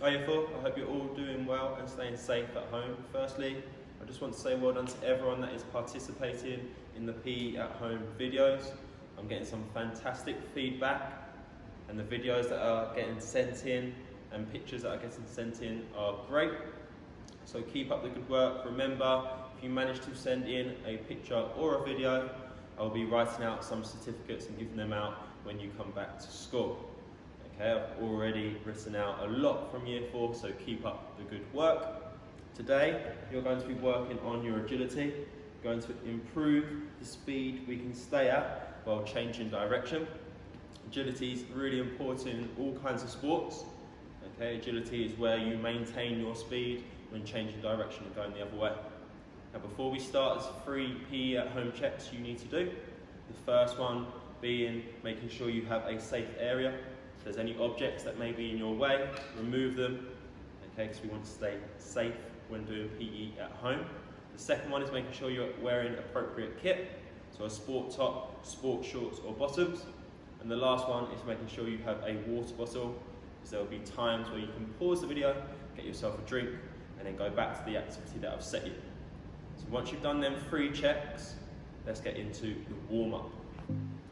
Hi Year 4, I hope you're all doing well and staying safe at home. Firstly, I just want to say well done to everyone that is participating in the PE at home videos. I'm getting some fantastic feedback, and the videos that are getting sent in and pictures that are getting sent in are great. So keep up the good work. Remember, if you manage to send in a picture or a video, I'll be writing out some certificates and giving them out when you come back to school. Okay, I've already written out a lot from Year 4, so keep up the good work. Today, you're going to be working on your agility, going to improve the speed we can stay at while changing direction. Agility is really important in all kinds of sports. Okay, agility is where you maintain your speed when changing direction and going the other way. Now, before we start, there's 3 PE at home checks you need to do. The first one being making sure you have a safe area. If there's any objects that may be in your way, remove them, okay, because we want to stay safe when doing PE at home. The second one is making sure you're wearing appropriate kit, so a sport top, sport shorts or bottoms. And the last one is making sure you have a water bottle, because there will be times where you can pause the video, get yourself a drink, and then go back to the activity that I've set you. So once you've done them 3 checks, let's get into the warm-up.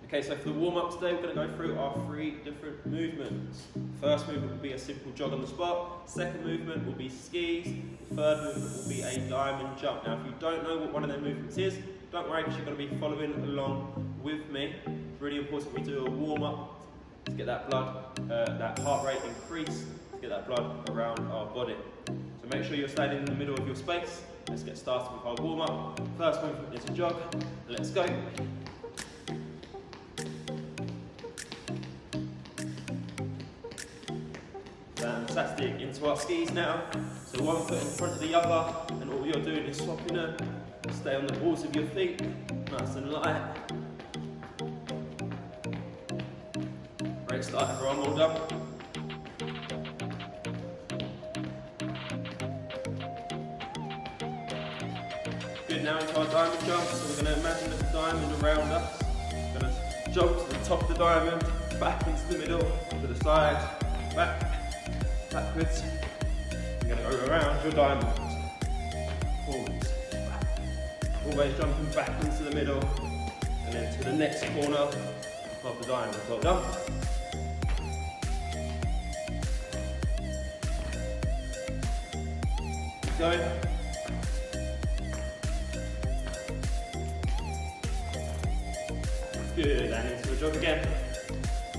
Okay, so for the warm-up today, we're going to go through our 3 different movements. First movement will be a simple jog on the spot. Second movement will be skis. The third movement will be a diamond jump. Now, if you don't know what one of their movements is, don't worry, because you're going to be following along with me. It's really important we do a warm-up to get that that heart rate increase, to get that blood around our body. So make sure you're standing in the middle of your space. Let's get started with our warm-up. First movement is a jog. Let's go. Fantastic, into our skis now. So one foot in front of the other, and all you're doing is swapping them. Stay on the balls of your feet, nice and light. Great start, everyone, well done. Good, now into our diamond jump. So we're going to imagine there's a diamond around us. We're going to jump to the top of the diamond, back into the middle, to the side, back. Backwards. You're going to go around your diamond. Forwards. Back. Always jumping back into the middle and then to the next corner of the diamond. Well done. Keep going. Good, and into a jog again.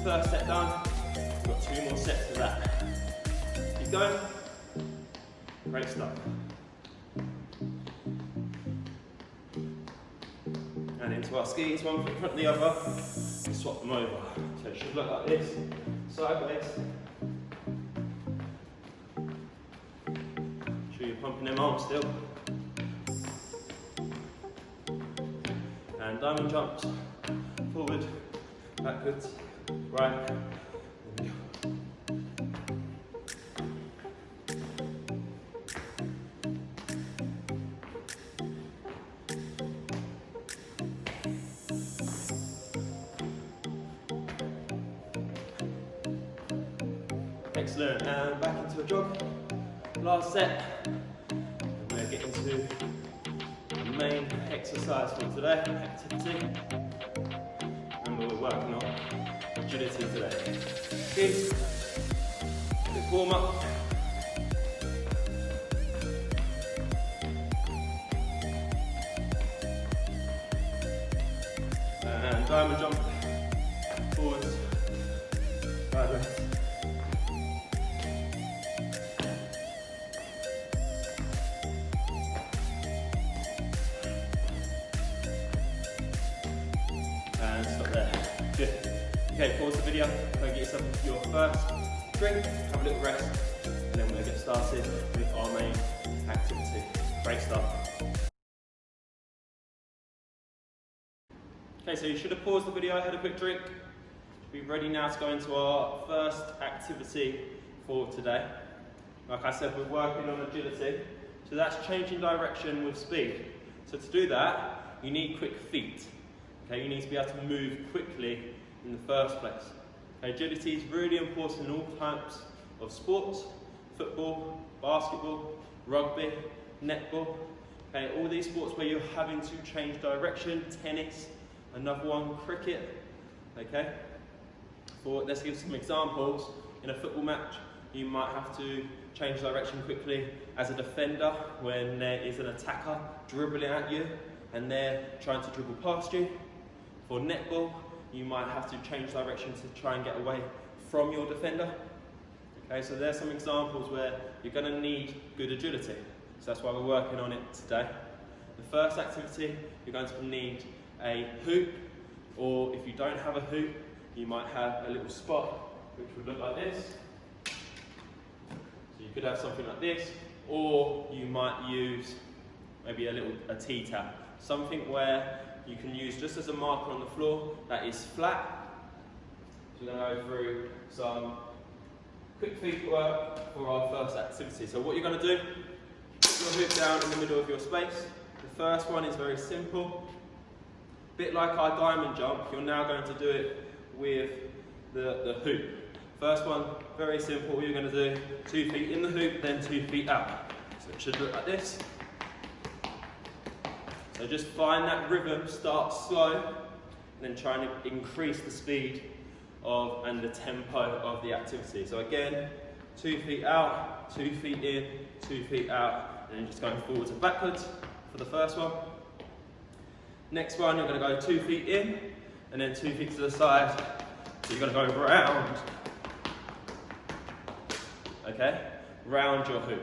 First set done. We've got 2 more sets of that. Keep going. Great stuff. And into our skis, one foot in front of the other, and swap them over. So it should look like this, sideways. Make sure you're pumping them arms still. And diamond jumps, forward, backwards, right. Excellent, and back into a jog. Last set. And we're getting to the main exercise for today, activity. And we're working on agility today. Skis, quick warm up. And diamond jump, forwards, sideways. And stop there. Good. Okay, pause the video, go get yourself your first drink, have a little rest, and then we'll get started with our main activity. Great stuff. Okay, so you should have paused the video, had a quick drink. Be ready now to go into our first activity for today. Like I said, we're working on agility, so that's changing direction with speed. So to do that, you need quick feet. Okay, you need to be able to move quickly in the first place. Okay, agility is really important in all types of sports. football, basketball, rugby, netball. Okay, all these sports where you're having to change direction, tennis, another one, cricket. Okay, let's give some examples. In a football match, you might have to change direction quickly as a defender when there is an attacker dribbling at you and they're trying to dribble past you. For netball, you might have to change direction to try and get away from your defender. Okay, so there's some examples where you're going to need good agility. So that's why we're working on it today. The first activity, you're going to need a hoop, or if you don't have a hoop, you might have a little spot which would look like this. So you could have something like this, or you might use maybe a T-tap, something where you can use just as a marker on the floor that is flat. So we're going to go through some quick feet work for our first activity. So what you're going to do, put your hoop down in the middle of your space. The first one is very simple. A bit like our diamond jump, you're now going to do it with the hoop. First one, very simple. You're going to do 2 feet in the hoop, then 2 feet out. So it should look like this. So just find that rhythm, start slow, and then try and increase the speed and the tempo of the activity. So again, 2 feet out, 2 feet in, 2 feet out, and then just going forwards and backwards for the first one. Next one, you're going to go 2 feet in, and then 2 feet to the side. So you're going to go round. Okay, round your hoop.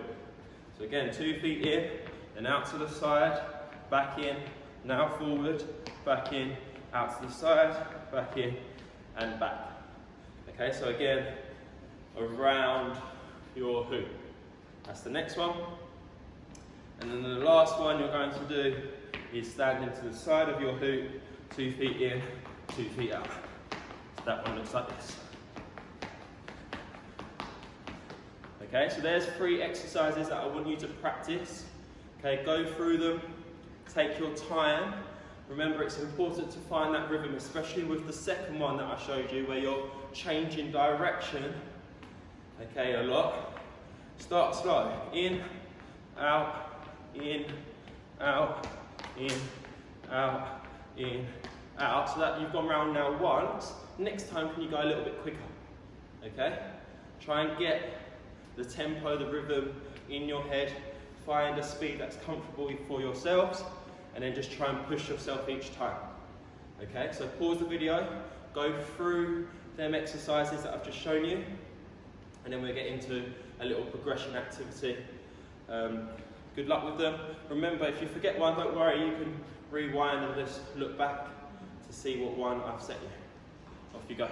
So again, 2 feet in, then out to the side, back in, now forward, back in, out to the side, back in, and back. Okay, so again, around your hoop. That's the next one. And then the last one you're going to do is standing to the side of your hoop, 2 feet in, 2 feet out. So that one looks like this. Okay, so there's 3 exercises that I want you to practice. Okay, go through them, take your time. Remember, it's important to find that rhythm, especially with the second one that I showed you, where you're changing direction, okay, a lot. Start slow, in, out, in, out, in, out, in, out, so that you've gone round now once. Next time, can you go a little bit quicker, okay? Try and get the tempo, the rhythm in your head, find a speed that's comfortable for yourselves, and then just try and push yourself each time. Okay, so pause the video, go through them exercises that I've just shown you, and then we'll get into a little progression activity. Good luck with them. Remember, if you forget one, don't worry, you can rewind and just look back to see what one I've set you. Off you go.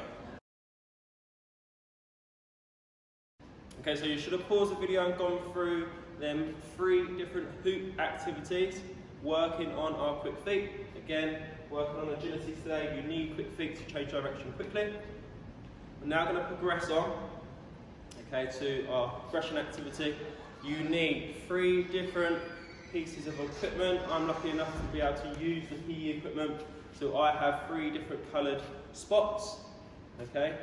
Okay, so you should have paused the video and gone through them 3 different hoop activities, working on our quick feet. Again, working on agility today, you need quick feet to change direction quickly. We're now going to progress on, okay, to our progression activity. You need 3 different pieces of equipment. I'm lucky enough to be able to use the PE equipment, so I have 3 different coloured spots, okay.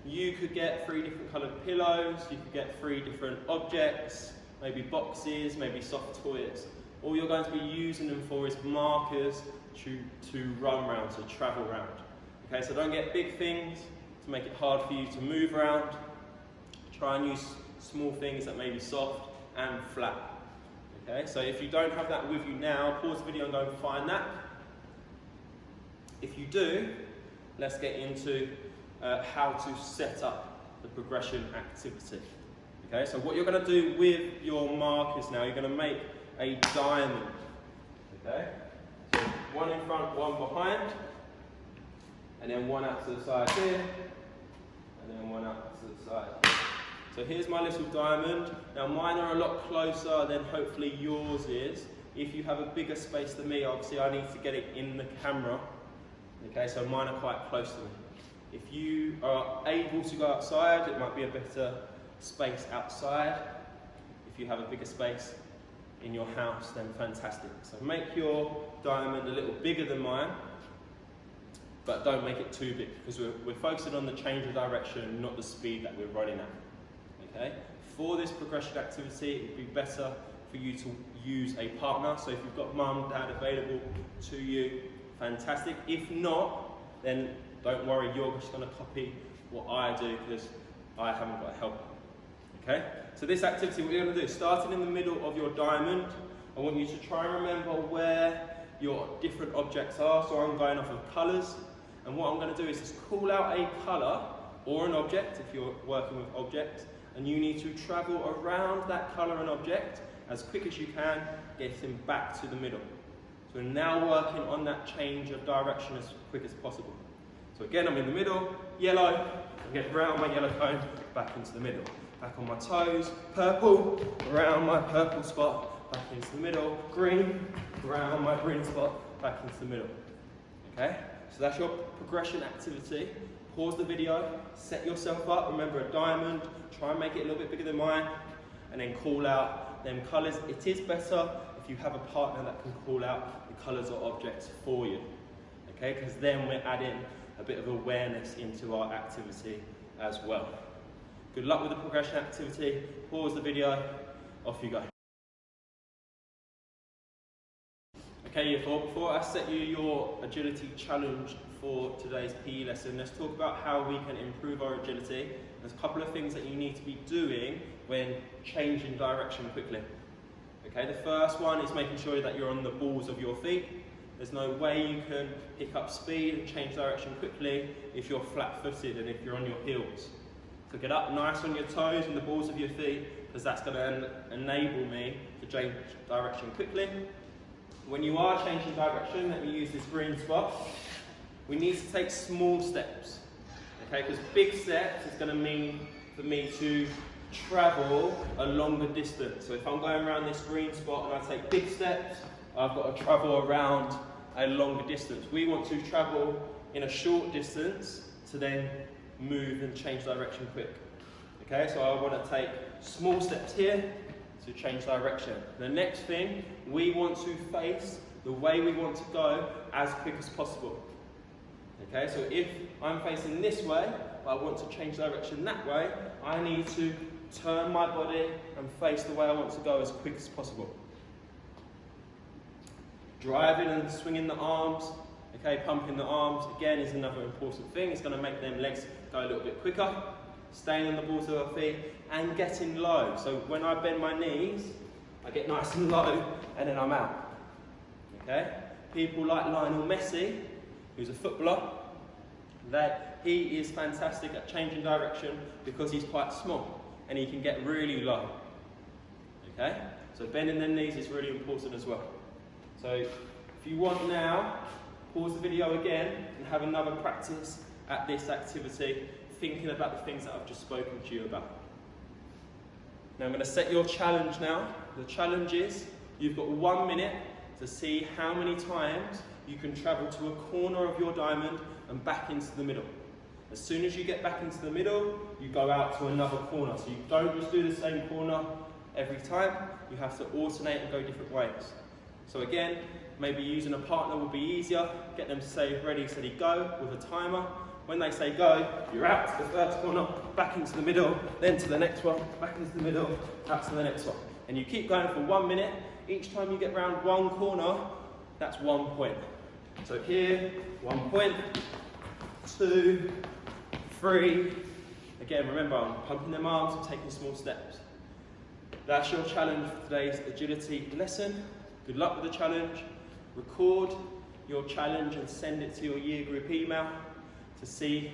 You could get 3 different coloured pillows, you could get 3 different objects, maybe boxes, maybe soft toys. All you're going to be using them for is markers to run around, to travel around. Okay, so don't get big things to make it hard for you to move around. Try and use small things that may be soft and flat. Okay, so if you don't have that with you now, pause the video and go and find that. If you do, let's get into how to set up the progression activity. Okay, so what you're going to do with your markers now, you're going to make a diamond. Okay, so one in front, one behind, and then one out to the side here, and then one out to the side. So here's my little diamond. Now mine are a lot closer than hopefully yours is. If you have a bigger space than me, obviously I need to get it in the camera. Okay, so mine are quite close to me. If you are able to go outside, it might be a better space outside. If you have a bigger space in your house, then fantastic. So make your diamond a little bigger than mine, but don't make it too big, because we're focusing on the change of direction, not the speed that we're running at. Okay? For this progression activity, it would be better for you to use a partner. So if you've got mum, dad available to you, fantastic. If not, then don't worry, you're just going to copy what I do because I haven't got a helper. Okay? So this activity, what you're going to do, starting in the middle of your diamond, I want you to try and remember where your different objects are. So I'm going off of colours, and what I'm going to do is just call out a colour or an object if you're working with objects, and you need to travel around that colour and object as quick as you can, getting back to the middle. So we're now working on that change of direction as quick as possible. So again, I'm in the middle, yellow, I get around my yellow cone, back into the middle. Back on my toes, purple, around my purple spot, back into the middle, green, around my green spot, back into the middle. Okay? So that's your progression activity. Pause the video, set yourself up, remember a diamond, try and make it a little bit bigger than mine, and then call out them colours. It is better if you have a partner that can call out the colours or objects for you. Okay? Because then we're adding a bit of awareness into our activity as well. Good luck with the progression activity. Pause the video, off you go. Okay, before I set you your agility challenge for today's PE lesson, let's talk about how we can improve our agility. There's a couple of things that you need to be doing when changing direction quickly. Okay, the first one is making sure that you're on the balls of your feet. There's no way you can pick up speed and change direction quickly if you're flat-footed and if you're on your heels. So get up nice on your toes and the balls of your feet, because that's going to enable me to change direction quickly. When you are changing direction, let me use this green spot. We need to take small steps, okay? Because big steps is going to mean for me to travel a longer distance. So if I'm going around this green spot and I take big steps, I've got to travel around a longer distance. We want to travel in a short distance to then move and change direction quick. Okay, so I want to take small steps here to change direction. The next thing, we want to face the way we want to go as quick as possible. Okay, so if I'm facing this way, but I want to change direction that way, I need to turn my body and face the way I want to go as quick as possible. Driving and swinging the arms, okay, pumping the arms, again, is another important thing. It's going to make them legs go a little bit quicker. Staying on the balls of our feet and getting low. So when I bend my knees, I get nice and low and then I'm out. Okay? People like Lionel Messi, who's a footballer, he is fantastic at changing direction because he's quite small and he can get really low. Okay? So bending their knees is really important as well. So if you want now, pause the video again and have another practice at this activity, thinking about the things that I've just spoken to you about. Now I'm going to set your challenge now. The challenge is you've got 1 minute to see how many times you can travel to a corner of your diamond and back into the middle. As soon as you get back into the middle, you go out to another corner. So you don't just do the same corner every time. You have to alternate and go different ways. So again, maybe using a partner would be easier. Get them to say ready, steady, go with a timer. When they say go, you're out to the first corner, back into the middle, then to the next one, back into the middle, out to the next one. And you keep going for 1 minute. Each time you get round one corner, that's 1 point. So here, 1 point, 2, 3. Again, remember, I'm pumping them arms and taking small steps. That's your challenge for today's agility lesson. Good luck with the challenge. Record your challenge and send it to your year group email to see,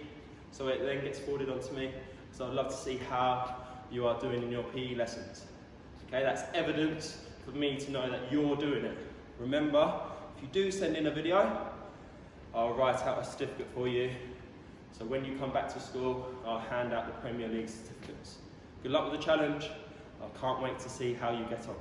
so it then gets forwarded onto me. So I'd love to see how you are doing in your PE lessons. Okay, that's evidence for me to know that you're doing it. Remember, if you do send in a video, I'll write out a certificate for you. So when you come back to school, I'll hand out the Premier League certificates. Good luck with the challenge. I can't wait to see how you get on.